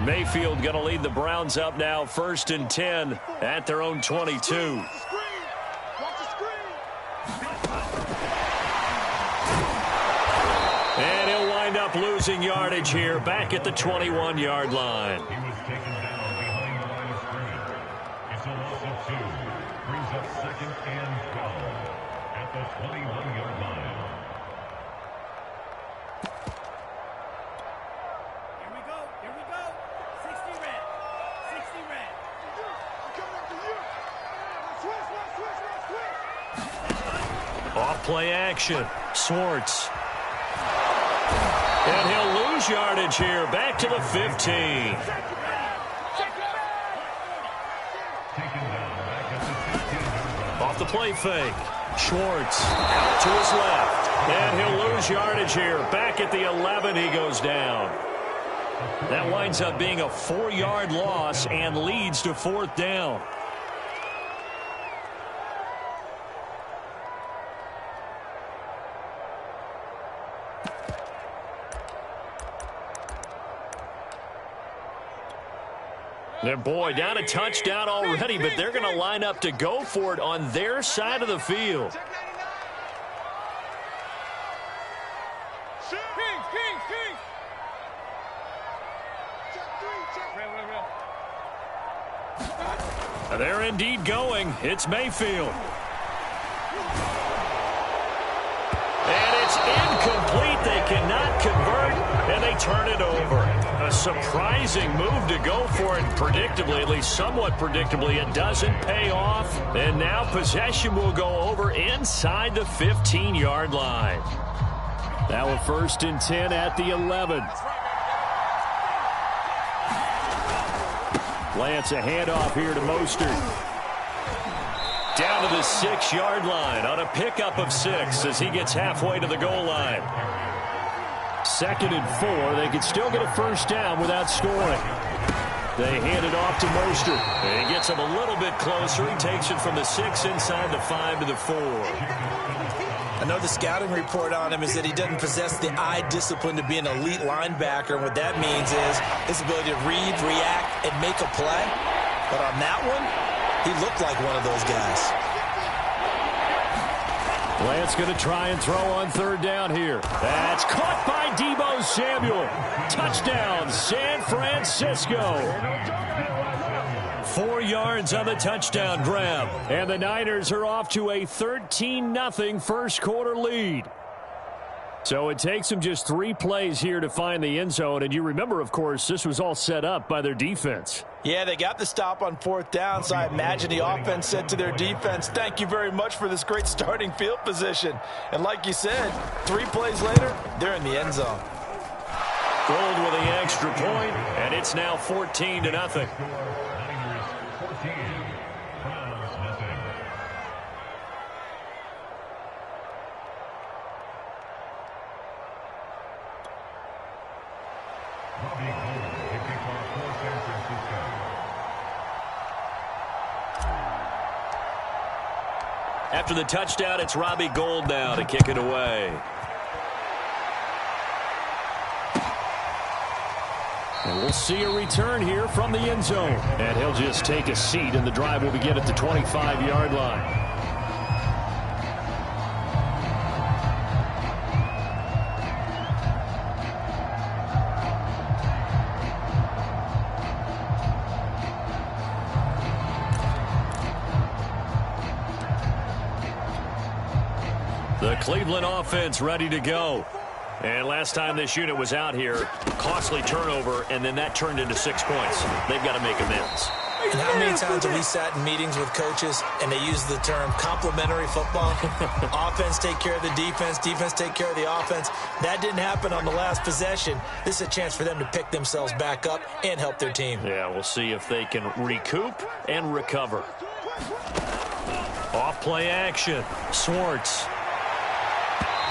Mayfield going to lead the Browns up now, 1st and 10 at their own 22. And he'll wind up losing yardage here, back at the 21-yard line. He was taken down behind the line of scrimmage. It's a loss of 2. Brings up 2nd and 12 at the 21-yard line. Here we go. 60 red. 60 red. Off play action. Swartz. And he'll lose yardage here, back to the 15. Off the play fake. Schwartz out to his left. And he'll lose yardage here, back at the 11. He goes down. That winds up being a 4-yard loss and leads to 4th down. Their boy down a touchdown already, but they're going to line up to go for it on their side of the field. They're indeed going. It's Mayfield. And it's incomplete. They cannot convert, and they turn it over. A surprising move to go for it predictably, at least somewhat predictably. It doesn't pay off, and now possession will go over inside the 15-yard line. Now a 1st and 10 at the 11. Lance, a handoff here to Mostert. Down to the 6-yard line on a pickup of 6 as he gets halfway to the goal line. 2nd and 4. They could still get a 1st down without scoring. They hand it off to Mostert. And he gets him a little bit closer. He takes it from the 6 inside the 5 to the 4. I know the scouting report on him is that he doesn't possess the eye discipline to be an elite linebacker. And what that means is his ability to read, react, and make a play. But on that one, he looked like one of those guys. Lance going to try and throw on 3rd down here. That's caught by Deebo Samuel. Touchdown, San Francisco. 4 yards on the touchdown grab. And the Niners are off to a 13-0 first quarter lead. So it takes them just 3 plays here to find the end zone. And you remember, of course, this was all set up by their defense. Yeah, they got the stop on 4th down, so I imagine the offense said to their defense, thank you very much for this great starting field position. And like you said, 3 plays later, they're in the end zone. Gold with the extra point, and it's now 14-0. After the touchdown, it's Robbie Gould now to kick it away. And we'll see a return here from the end zone. And he'll just take a seat, and the drive will begin at the 25-yard line. The Cleveland offense ready to go. And last time this unit was out here, costly turnover, and then that turned into 6 points. They've got to make amends. And how many times have we sat in meetings with coaches and they use the term complementary football? Offense take care of the defense, defense take care of the offense. That didn't happen on the last possession. This is a chance for them to pick themselves back up and help their team. Yeah, we'll see if they can recoup and recover. Off play action. Swartz.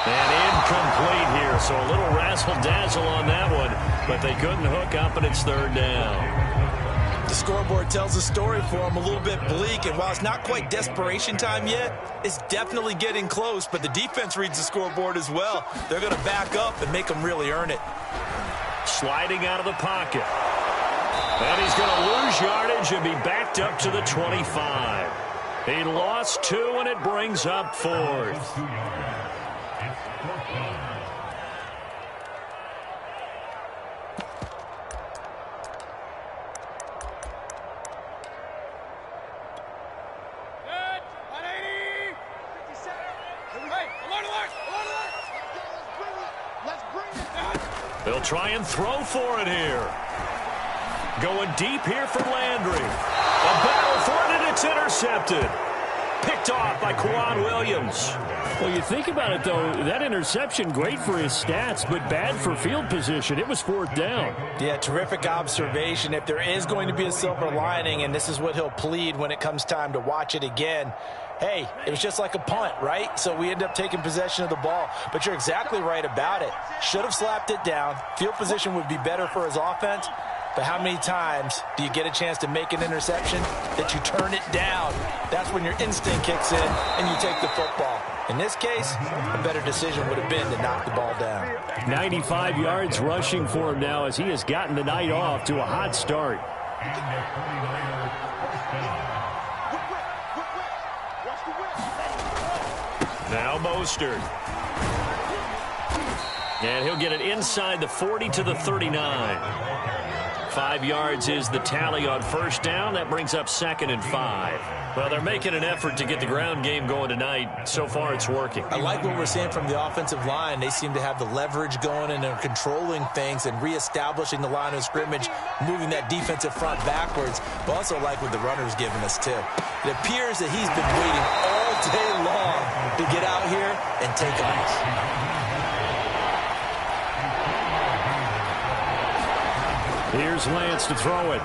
And incomplete here, so a little razzle-dazzle on that one, but they couldn't hook up, and it's 3rd down. The scoreboard tells a story for them, a little bit bleak, and while it's not quite desperation time yet, it's definitely getting close, but the defense reads the scoreboard as well. They're going to back up and make them really earn it. Sliding out of the pocket. And he's going to lose yardage and be backed up to the 25. He lost 2, and it brings up 4th. 2 yards. It's 4th down. Good. 180. 57. Hey, alert, alert, alert, alert. Let's bring it. They'll try and throw for it here. Going deep here for Landry. A battle for it, and it's intercepted. Picked off by Quan Williams. Well, you think about it, though, that interception, great for his stats, but bad for field position. It was 4th down. Yeah, terrific observation. If there is going to be a silver lining, and this is what he'll plead when it comes time to watch it again, hey, it was just like a punt, right? So we end up taking possession of the ball. But you're exactly right about it. Should have slapped it down. Field position would be better for his offense. But how many times do you get a chance to make an interception that you turn it down? That's when your instinct kicks in and you take the football. In this case, a better decision would have been to knock the ball down. 95 yards rushing for him now as he has gotten the night off to a hot start. And the 49ers first down. Now Mostert. And he'll get it inside the 40 to the 39. 5 yards is the tally on first down. That brings up 2nd and 5. Well, they're making an effort to get the ground game going tonight. So far, it's working. I like what we're seeing from the offensive line. They seem to have the leverage going, and they're controlling things and reestablishing the line of scrimmage, moving that defensive front backwards. But also like what the runner's giving us, too. It appears that he's been waiting all day long to get out here and take off. Here's Lance to throw it.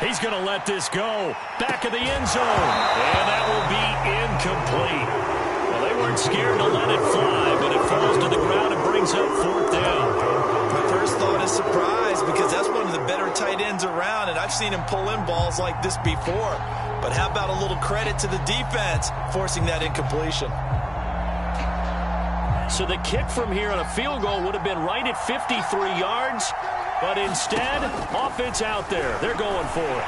He's going to let this go. Back of the end zone. And that will be incomplete. Well, they weren't scared to let it fly, but it falls to the ground and brings up 4th down. My first thought is surprise, because that's one of the better tight ends around, and I've seen him pull in balls like this before. But how about a little credit to the defense forcing that incompletion? So the kick from here on a field goal would have been right at 53 yards. But instead, offense out there. They're going for it.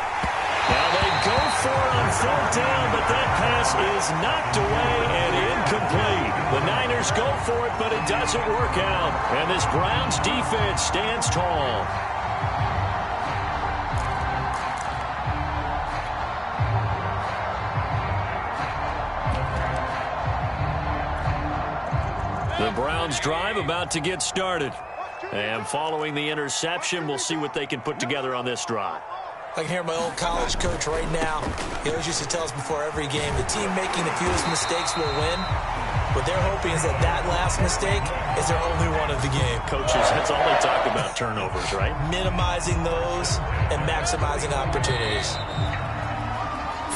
Now they go for it on 4th down, but that pass is knocked away and incomplete. The Niners go for it, but it doesn't work out. And this Browns defense stands tall. The Browns drive about to get started. And following the interception, we'll see what they can put together on this drive. I can hear my old college coach right now. He always used to tell us before every game, the team making the fewest mistakes will win. What they're hoping is that that last mistake is their only one of the game. Coaches, that's all they talk about, turnovers, right? Minimizing those and maximizing opportunities.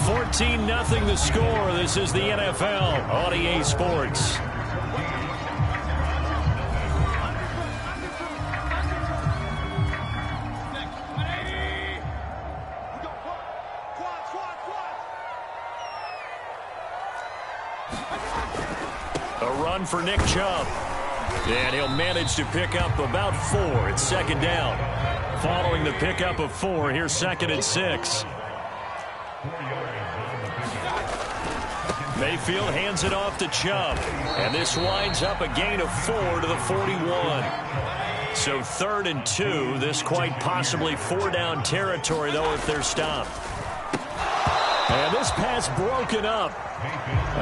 14-0 the score. This is the NFL on EA Sports. A run for Nick Chubb. And he'll manage to pick up about 4. It's 2nd down. Following the pickup of 4, here's 2nd and 6. Mayfield hands it off to Chubb. And this winds up a gain of 4 to the 41. So 3rd and 2. This quite possibly 4-down territory, though, if they're stopped. And this pass broken up.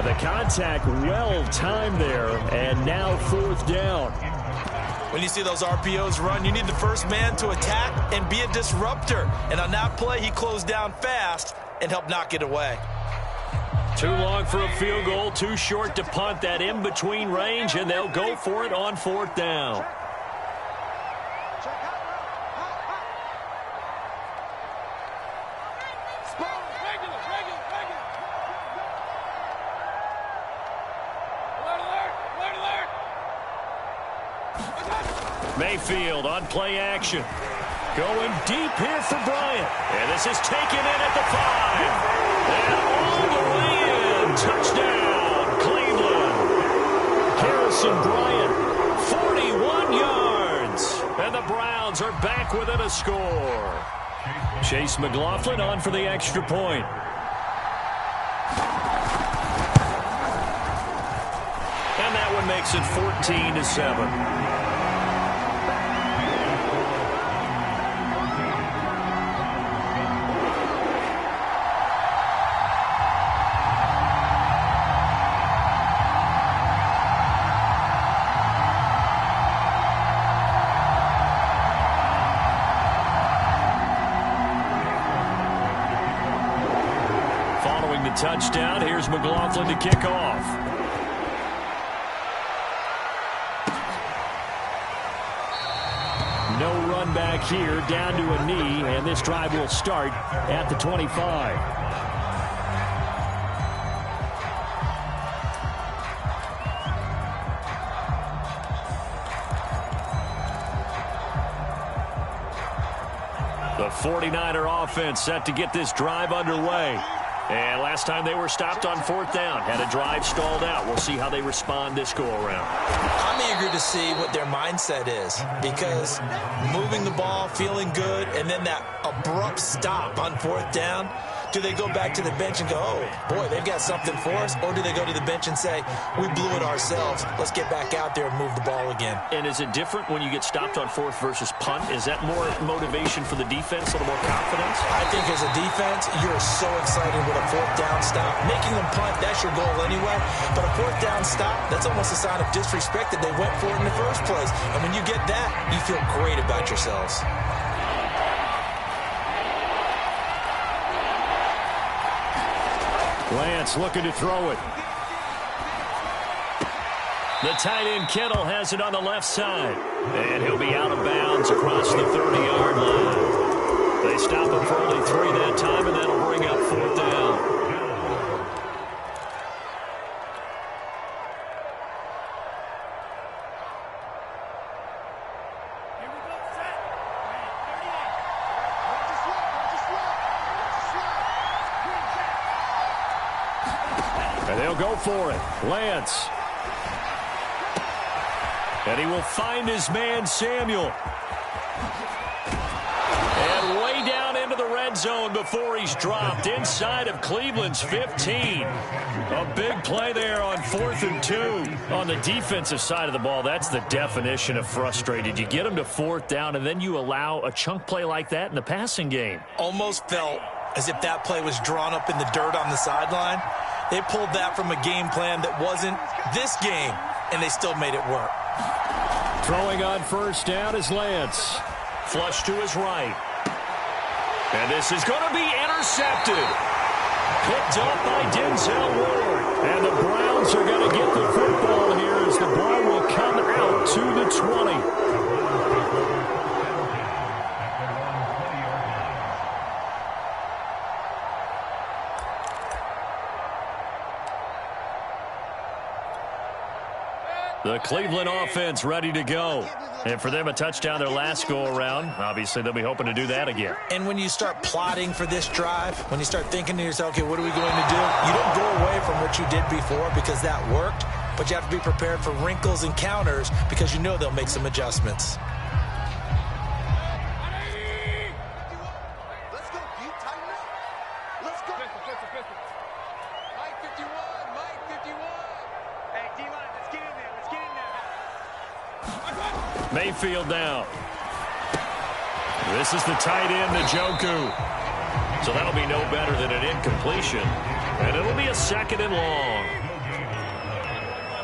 The contact well-timed there, and now 4th down. When you see those RPOs run, you need the first man to attack and be a disruptor. And on that play, he closed down fast and helped knock it away. Too long for a field goal, too short to punt. That in-between range, and they'll go for it on 4th down. Mayfield on play action. Going deep here for Bryant. And this is taken in at the 5. And all the way in. Touchdown, Cleveland. Harrison Bryant, 41 yards. And the Browns are back within a score. Chase McLaughlin on for the extra point. And that one makes it 14-7. Touchdown. Here's McLaughlin to kick off. No run back here, down to a knee, and this drive will start at the 25. The 49er offense set to get this drive underway. And last time they were stopped on 4th down, had a drive stalled out. We'll see how they respond this go-around. I'm eager to see what their mindset is, because moving the ball, feeling good, and then that abrupt stop on 4th down, do they go back to the bench and go, oh, boy, they've got something for us? Or do they go to the bench and say, we blew it ourselves, let's get back out there and move the ball again? And is it different when you get stopped on 4th versus punt? Is that more motivation for the defense, a little more confidence? I think as a defense, you're so excited with a 4th down stop. Making them punt, that's your goal anyway. But a 4th down stop, that's almost a sign of disrespect that they went for it in the first place. And when you get that, you feel great about yourselves. Lance looking to throw it. The tight end Kittle has it on the left side. And he'll be out of bounds across the 30-yard line. They stop him for only 3 that time, and that'll bring up 4th down. And they'll go for it. Lance. And he will find his man, Samuel. And way down into the red zone before he's dropped inside of Cleveland's 15. A big play there on 4th and 2. On the defensive side of the ball, that's the definition of frustrated. You get them to 4th down, and then you allow a chunk play like that in the passing game. Almost felt as if that play was drawn up in the dirt on the sideline. They pulled that from a game plan that wasn't this game, and they still made it work. Throwing on 1st down is Lance. Flush to his right. And this is going to be intercepted. Picked up by Denzel Ward. And the Browns are going to get the football here as the ball will come out to the 20. The Cleveland offense ready to go. And for them, a touchdown their last go-around. Obviously, they'll be hoping to do that again. And when you start plotting for this drive, when you start thinking to yourself, okay, what are we going to do? You don't go away from what you did before because that worked, but you have to be prepared for wrinkles and counters because you know they'll make some adjustments. Mayfield now. This is the tight end, Njoku. So that'll be no better than an incompletion. And it'll be a 2nd and long.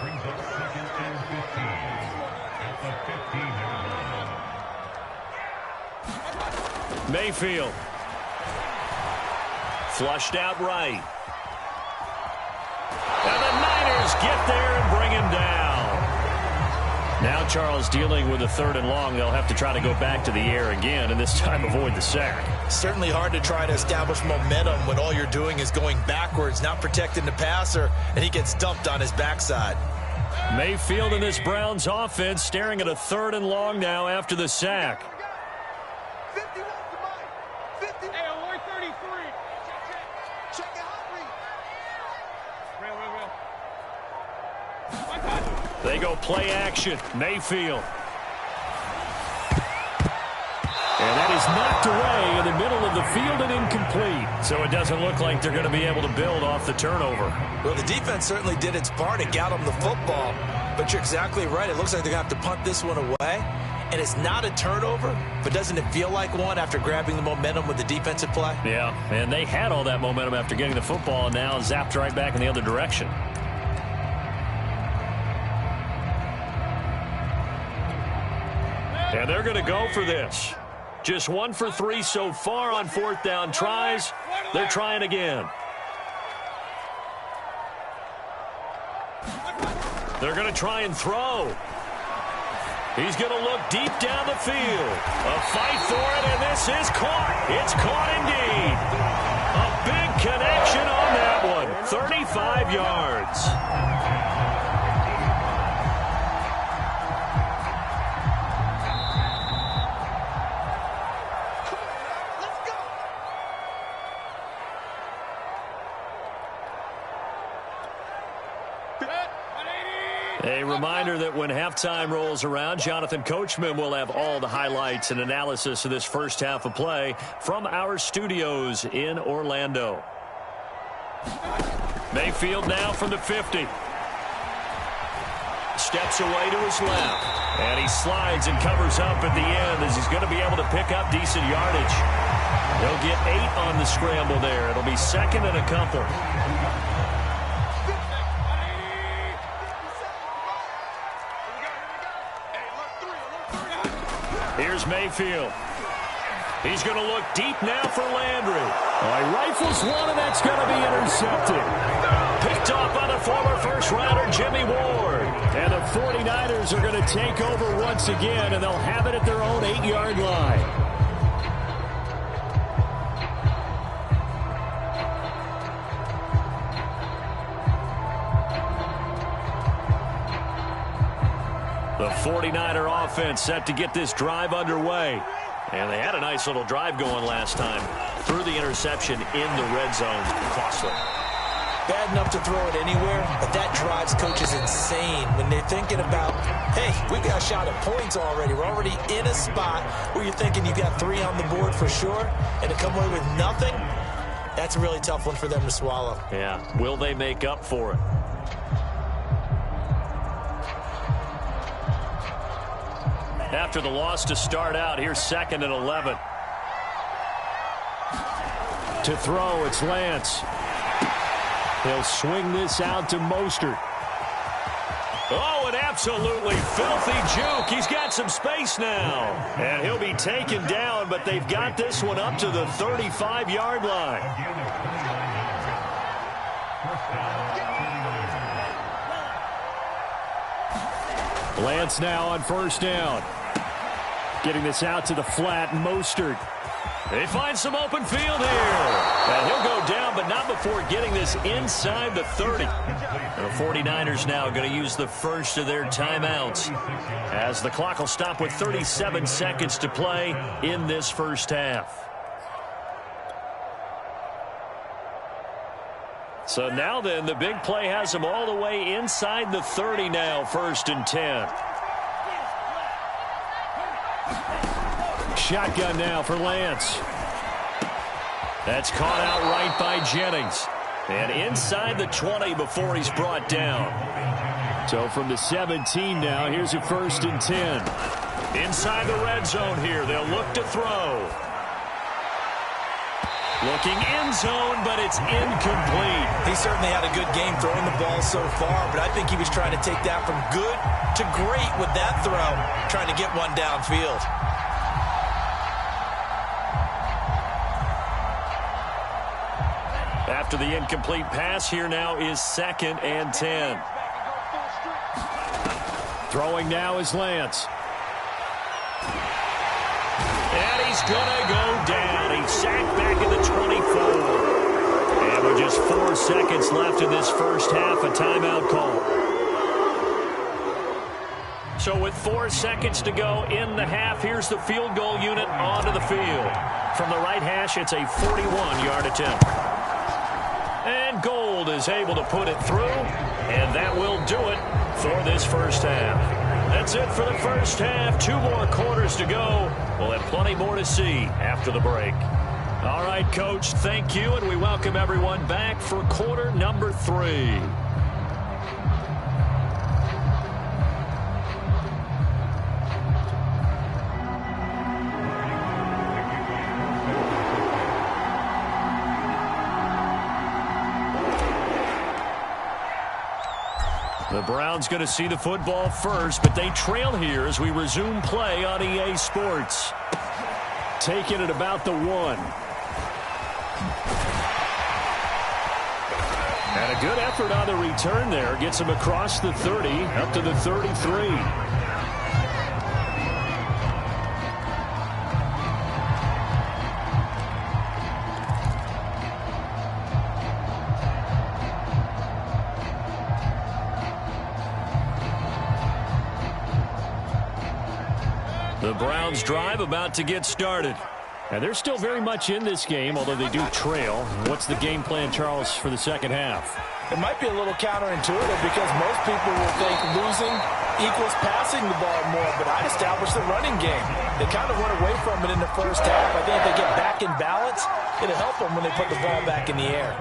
Brings up 2nd and 15 at the 15-yard line. Mayfield. Flushed out right. And the Niners get there and bring him down. Now Charles dealing with a 3rd and long. They'll have to try to go back to the air again, and this time avoid the sack. Certainly hard to try to establish momentum when all you're doing is going backwards, not protecting the passer, and he gets dumped on his backside. Mayfield and this Browns offense staring at a 3rd and long now after the sack. 51 to Mike. 50. Hey, alert 33. Check it out, real. They go play action. Mayfield. is knocked away in the middle of the field and incomplete. So it doesn't look like they're going to be able to build off the turnover. Well, the defense certainly did its part. It got them the football. But you're exactly right. It looks like they're going to have to punt this one away. And it's not a turnover, but doesn't it feel like one after grabbing the momentum with the defensive play? Yeah, and they had all that momentum after getting the football and now zapped right back in the other direction. And they're going to go for this. Just 1 for 3 so far on fourth down tries. They're trying again. They're going to try and throw. He's going to look deep down the field. A fight for it, and this is caught. It's caught indeed. A big connection on that one. 35 yards. A reminder that when halftime rolls around, Jonathan Coachman will have all the highlights and analysis of this first half of play from our studios in Orlando. Mayfield now from the 50. Steps away to his left. And he slides and covers up at the end as he's going to be able to pick up decent yardage. He'll get 8 on the scramble there. It'll be second and a couple. Here's Mayfield. He's going to look deep now for Landry. He rifles one, and that's going to be intercepted. Picked off by the former first-rounder Jimmy Ward. And the 49ers are going to take over once again, and they'll have it at their own 8-yard line. The 49er offense set to get this drive underway. And they had a nice little drive going last time. Threw the interception in the red zone. Costly. Bad enough to throw it anywhere, but that drives coaches insane when they're thinking about, hey, we got a shot at points already. We're already in a spot where you're thinking you've got 3 on the board for sure, and to come away with nothing, that's a really tough one for them to swallow. Yeah. Will they make up for it? After the loss to start out, here's second and 11. To throw, it's Lance. He'll swing this out to Mostert. Oh, an absolutely filthy juke. He's got some space now. And he'll be taken down, but they've got this one up to the 35-yard line. Lance now on first down. Getting this out to the flat, Mostert. They find some open field here. And he'll go down, but not before getting this inside the 30. And the 49ers now going to use the first of their timeouts as the clock will stop with 37 seconds to play in this first half. So now then, the big play has them all the way inside the 30 now, 1st and 10. Shotgun now for Lance. That's caught out right by Jennings. And inside the 20 before he's brought down. So from the 17 now, here's a 1st and 10. Inside the red zone here, they'll look to throw. Looking end zone, but it's incomplete. He certainly had a good game throwing the ball so far, but I think he was trying to take that from good to great with that throw, trying to get one downfield. After the incomplete pass, here now is 2nd and 10. Throwing now is Lance. And he's going to go down. He's sacked back at the 24. And with just 4 seconds left in this first half, a timeout call. So with 4 seconds to go in the half, here's the field goal unit onto the field. From the right hash, it's a 41-yard attempt. And Gold is able to put it through, and that will do it for this first half. That's it for the first half. 2 more quarters to go. We'll have plenty more to see after the break. All right, Coach, thank you, and we welcome everyone back for quarter number 3. The Browns going to see the football first, but they trail here as we resume play on EA Sports. Taking it about the 1. And a good effort on the return there. Gets him across the 30, up to the 33. The Browns drive about to get started. And they're still very much in this game, although they do trail. What's the game plan, Charles, for the second half? It might be a little counterintuitive because most people will think losing equals passing the ball more, but I'd establish the running game. They kind of went away from it in the first half. I think if they get back in balance, it'll help them when they put the ball back in the air.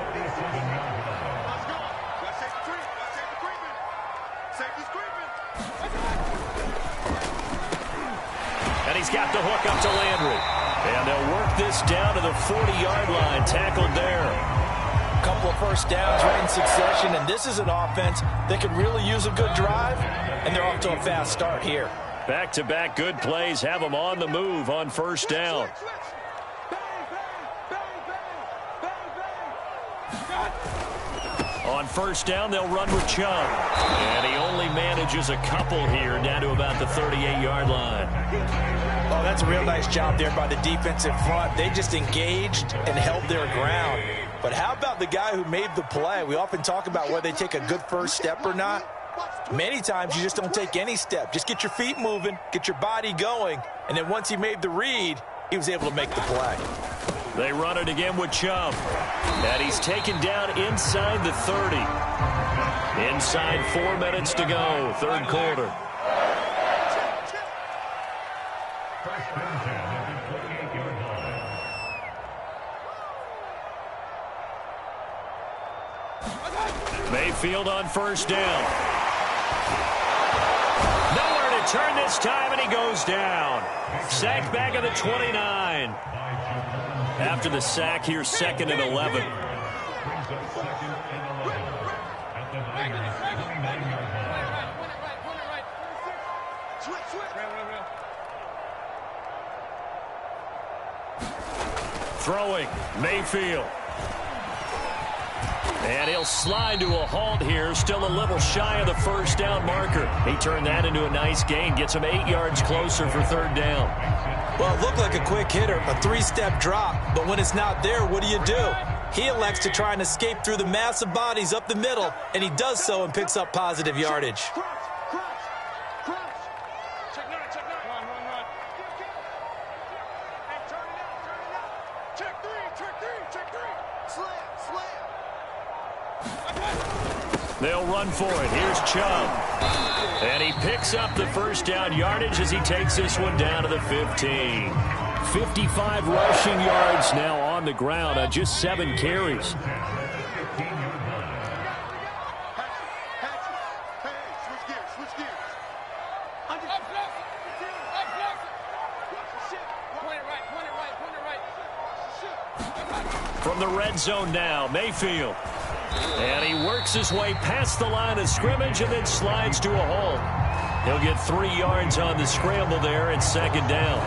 And he's got the hook up to Landry. And they'll work this down to the 40-yard line. Tackled there. A couple of first downs right in succession, and this is an offense that could really use a good drive, and they're off to a fast start here. Back-to-back good plays have them on the move on first down. On first down, they'll run with Chubb. And he only manages a couple here down to about the 38-yard line. Oh, that's a real nice job there by the defensive front. They just engaged and held their ground. But how about the guy who made the play? We often talk about whether they take a good first step or not. Many times you just don't take any step. Just get your feet moving, get your body going, and then once he made the read, he was able to make the play. They run it again with Chubb. And he's taken down inside the 30. Inside 4 minutes to go, third quarter. Mayfield on first down. Nowhere to turn this time, and he goes down. Sacked back at the 29. After the sack, here, 2nd and 11. Throwing, Mayfield. And he'll slide to a halt here. Still a little shy of the first down marker. He turned that into a nice gain. Gets him 8 yards closer for third down. Well, it looked like a quick hitter, a 3-step drop. But when it's not there, what do? He elects to try and escape through the massive bodies up the middle, and he does so and picks up positive yardage. They'll run for it. Here's Chubb. And he picks up the first down yardage as he takes this one down to the 15. 55 rushing yards now on the ground on just 7 carries. From the red zone now, Mayfield. And he works his way past the line of scrimmage and then slides to a halt. He'll get 3 yards on the scramble there at second down.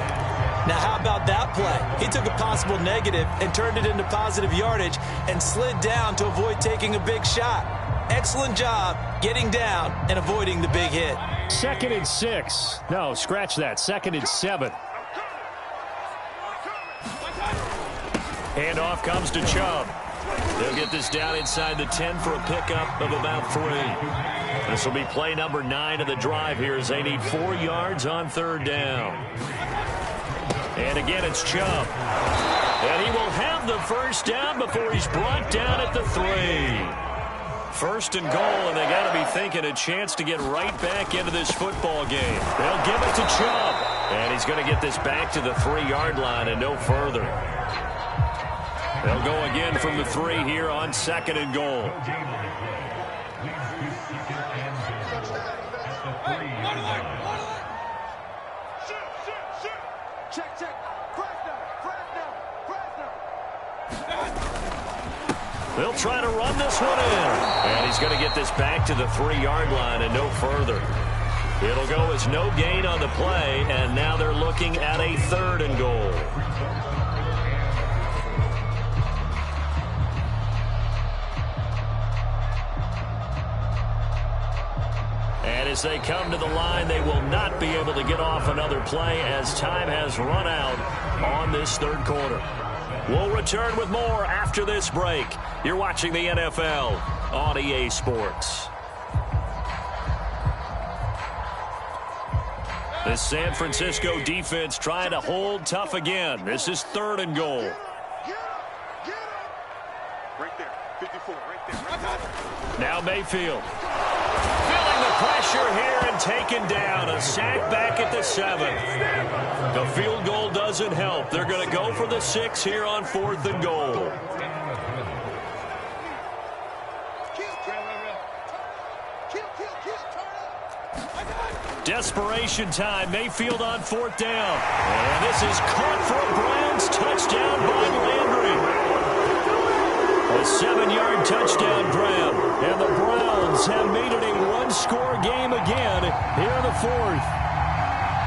Now, how about that play? He took a possible negative and turned it into positive yardage and slid down to avoid taking a big shot. Excellent job getting down and avoiding the big hit. 2nd and 6. No, scratch that. 2nd and 7. Handoff comes to Chubb. They'll get this down inside the 10 for a pickup of about 3. This will be play number 9 of the drive here as they need 4 yards on third down. And again, it's Chubb. And he will have the first down before he's brought down at the 3. First and goal, and they got to be thinking a chance to get right back into this football game. They'll give it to Chubb, and he's going to get this back to the 3-yard line and no further. They'll go again from the 3 here on second and goal. They'll try to run this one in. And he's going to get this back to the 3-yard line and no further. It'll go as no gain on the play, and now they're looking at a 3rd and goal. And as they come to the line, they will not be able to get off another play as time has run out on this 3rd quarter. We'll return with more after this break. You're watching the NFL on EA Sports. The San Francisco defense trying to hold tough again. This is 3rd and goal. Right there, 54, right there. Now Mayfield. Feeling the pressure here and taken down. A sack back at the 7. The field goal doesn't help. They're going to go for the 6 here on 4th and goal. Desperation time. Mayfield on 4th down. And this is caught for a Browns touchdown by Landry. A 7-yard touchdown grab. And the Browns have made it a 1-score game again here in the 4th.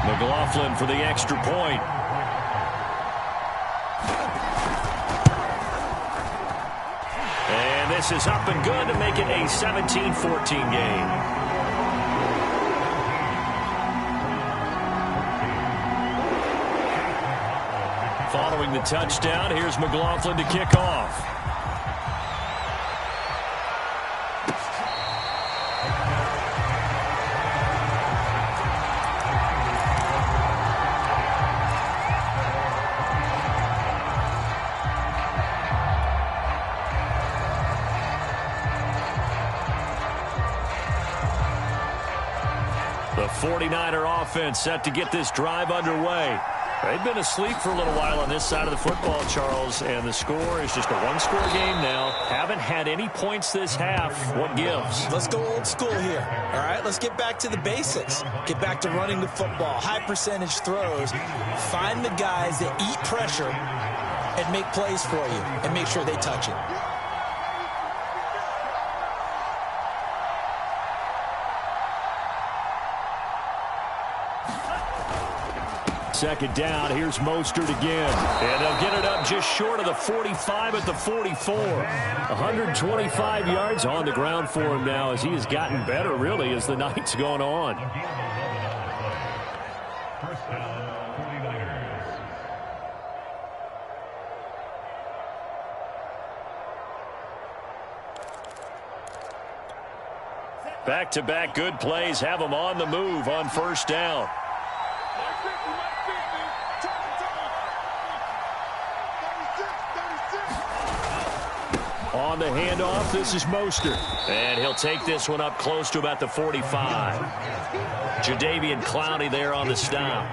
McLaughlin for the extra point. And this is up and good to make it a 17-14 game. Following the touchdown, here's McLaughlin to kick off. The 49er offense set to get this drive underway. They've been asleep for a little while on this side of the football, Charles, and the score is just a 1-score game now. Haven't had any points this half. What gives? Let's go old school here, all right? Let's get back to the basics. Get back to running the football, high-percentage throws. Find the guys that eat pressure and make plays for you and make sure they touch it. Second down, here's Mostert again. And they'll get it up just short of the 45 at the 44. 125 yards on the ground for him now as he has gotten better, really, as the night's gone on. First down, 49ers. Back-to-back good plays have them on the move on first down. On the handoff, this is Mostert. And he'll take this one up close to about the 45. Jadeveon Clowney there on the stop.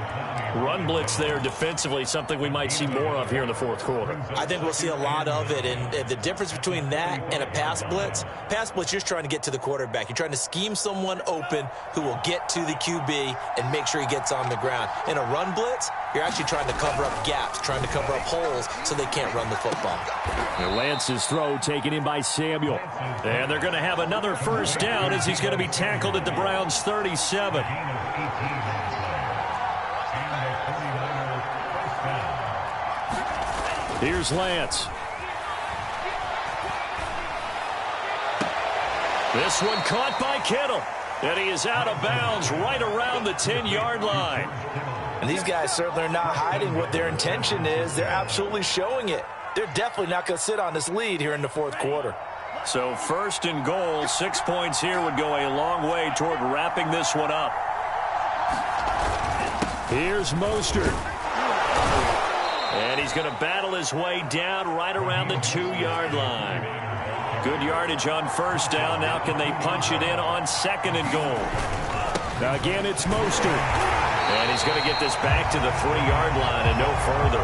Run blitz there defensively, something we might see more of here in the 4th quarter. I think we'll see a lot of it, and the difference between that and a pass blitz, you're just trying to get to the quarterback. You're trying to scheme someone open who will get to the QB and make sure he gets on the ground. In a run blitz, you're actually trying to cover up gaps, trying to cover up holes so they can't run the football. And Lance's throw taken in by Samuel. And they're going to have another first down as he's going to be tackled at the Browns' 37. Here's Lance. This one caught by Kittle. And he is out of bounds right around the 10-yard line. And these guys certainly are not hiding what their intention is. They're absolutely showing it. They're definitely not going to sit on this lead here in the 4th quarter. So first and goal, 6 points here would go a long way toward wrapping this one up. Here's Mostert. And he's going to battle his way down right around the 2-yard line. Good yardage on first down. Now can they punch it in on 2nd and goal? Again, it's Mostert. And he's going to get this back to the 3-yard line and no further.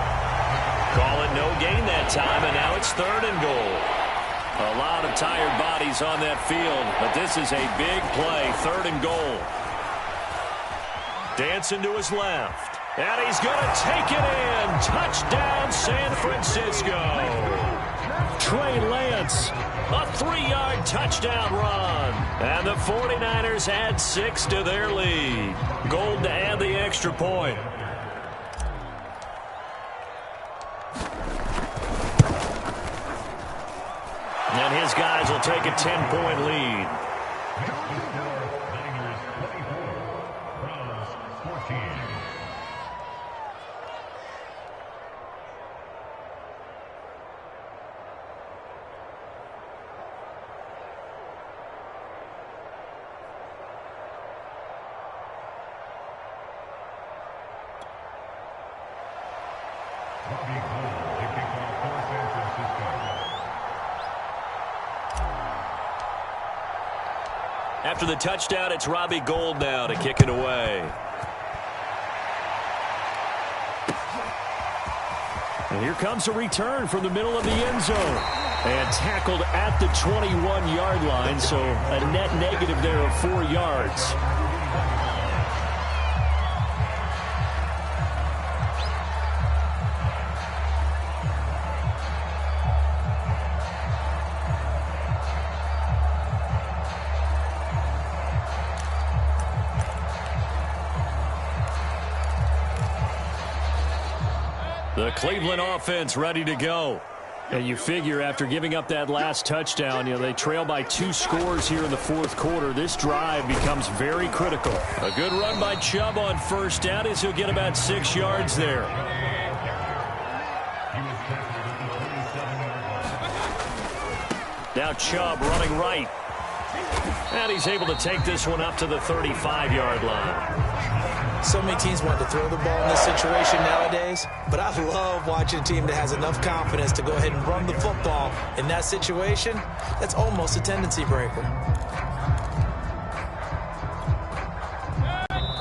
Call it no gain that time, and now it's 3rd and goal. A lot of tired bodies on that field, but this is a big play. 3rd and goal. Dancing to his left. And he's going to take it in. Touchdown, San Francisco. Trey Lance. A 3-yard touchdown run. And the 49ers add 6 to their lead. Gold to add the extra point. And his guys will take a 10-point lead. After the touchdown, it's Robbie Gould now to kick it away. And here comes a return from the middle of the end zone. And tackled at the 21-yard line, so a net negative there of 4 yards. The Cleveland offense ready to go. And you figure after giving up that last touchdown, they trail by 2 scores here in the 4th quarter. This drive becomes very critical. A good run by Chubb on first down as he'll get about 6 yards there. Now Chubb running right. And he's able to take this one up to the 35-yard line. So many teams want to throw the ball in this situation nowadays, but I love watching a team that has enough confidence to go ahead and run the football in that situation. That's almost a tendency breaker.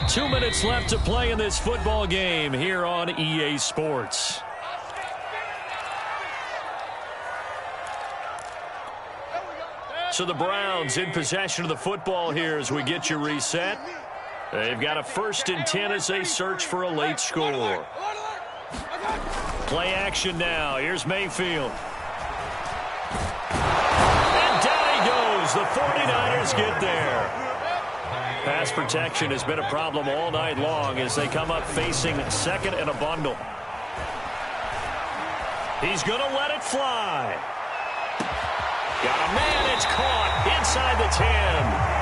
2 minutes left to play in this football game here on EA Sports. So the Browns in possession of the football here as we get you reset. They've got a 1st and 10 as they search for a late score. Play action now. Here's Mayfield. And down he goes. The 49ers get there. Pass protection has been a problem all night long as they come up facing 2nd and a bundle. He's going to let it fly. Got a man. It's caught inside the 10.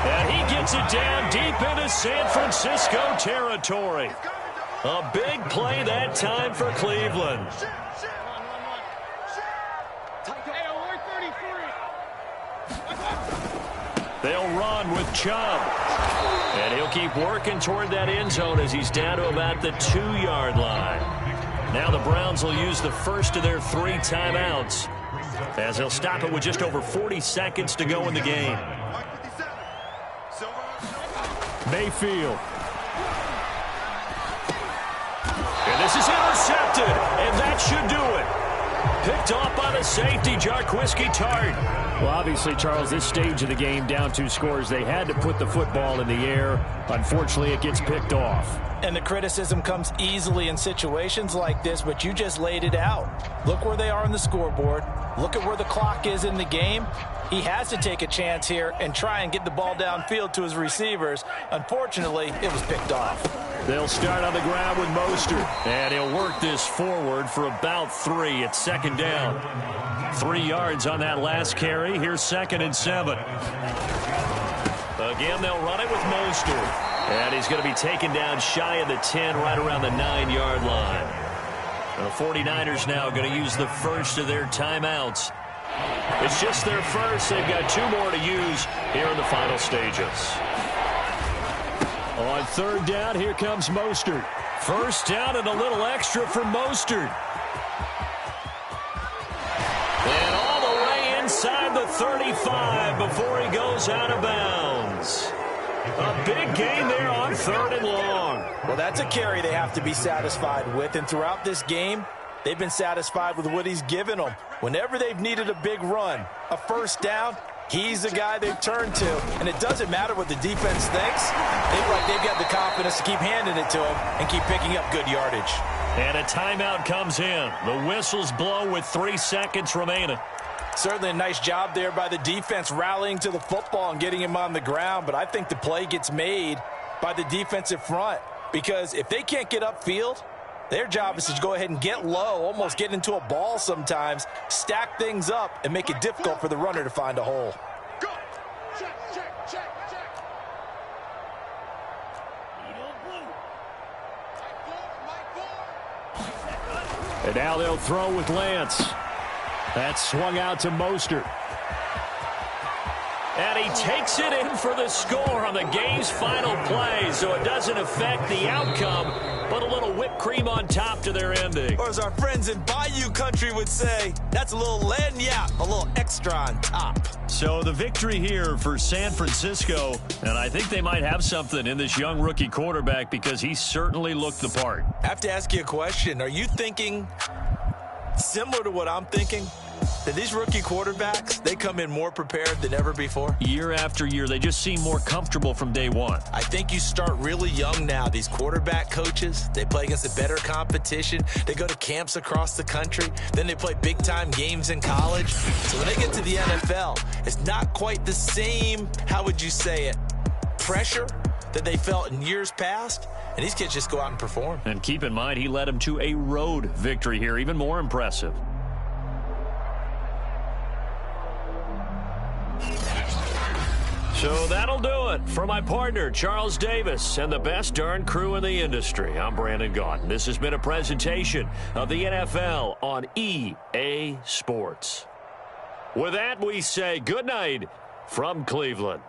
And he gets it down deep into San Francisco territory. A big play that time for Cleveland. They'll run with Chubb. And he'll keep working toward that end zone as he's down to about the 2-yard line. Now the Browns will use the first of their 3 timeouts as they'll stop it with just over 40 seconds to go in the game. Mayfield. And this is intercepted, and that should do it. Picked off by the safety, Jarquiski Tart. Well, obviously, Charles, this stage of the game, down 2 scores, they had to put the football in the air. Unfortunately, it gets picked off. And the criticism comes easily in situations like this, but you just laid it out. Look where they are on the scoreboard. Look at where the clock is in the game. He has to take a chance here and try and get the ball downfield to his receivers. Unfortunately, it was picked off. They'll start on the ground with Mostert. And he'll work this forward for about 3 at 2nd down. 3 yards on that last carry. Here's 2nd and 7. Again, they'll run it with Mostert. And he's going to be taken down shy of the 10, right around the 9-yard line. The 49ers now going to use the first of their timeouts. It's just their first. They've got 2 more to use here in the final stages. On 3rd down, here comes Mostert. First down and a little extra for Mostert. And all the way inside 5 before he goes out of bounds. A big gain there on 3rd and long. Well, that's a carry they have to be satisfied with, and throughout this game, they've been satisfied with what he's given them. Whenever they've needed a big run, a first down, he's the guy they've turned to. And it doesn't matter what the defense thinks. They feel like they've got the confidence to keep handing it to him and keep picking up good yardage. And a timeout comes in. The whistles blow with 3 seconds remaining. Certainly a nice job there by the defense rallying to the football and getting him on the ground. But I think the play gets made by the defensive front, because if they can't get upfield, their job is to go ahead and get low, almost get into a ball sometimes, stack things up, and make it difficult for the runner to find a hole. Go. Check, check, check, check. And now they'll throw with Lance. That's swung out to Mostert. And he takes it in for the score on the game's final play, so it doesn't affect the outcome, but a little whipped cream on top to their ending. Or as our friends in Bayou country would say, that's a little lagniappe, a little extra on top. So the victory here for San Francisco, and I think they might have something in this young rookie quarterback, because he certainly looked the part. I have to ask you a question. Are you thinking similar to what I'm thinking? That these rookie quarterbacks, they come in more prepared than ever before? Year after year, they just seem more comfortable from day one. I think you start really young now. These quarterback coaches, they play against a better competition. They go to camps across the country. Then they play big-time games in college. So when they get to the NFL, it's not quite the same, how would you say it, pressure that they felt in years past. And these kids just go out and perform. And keep in mind, he led them to a road victory here, even more impressive. So that'll do it for my partner, Charles Davis, and the best darn crew in the industry. I'm Brandon Gaudin. This has been a presentation of the NFL on EA Sports. With that, we say good night from Cleveland.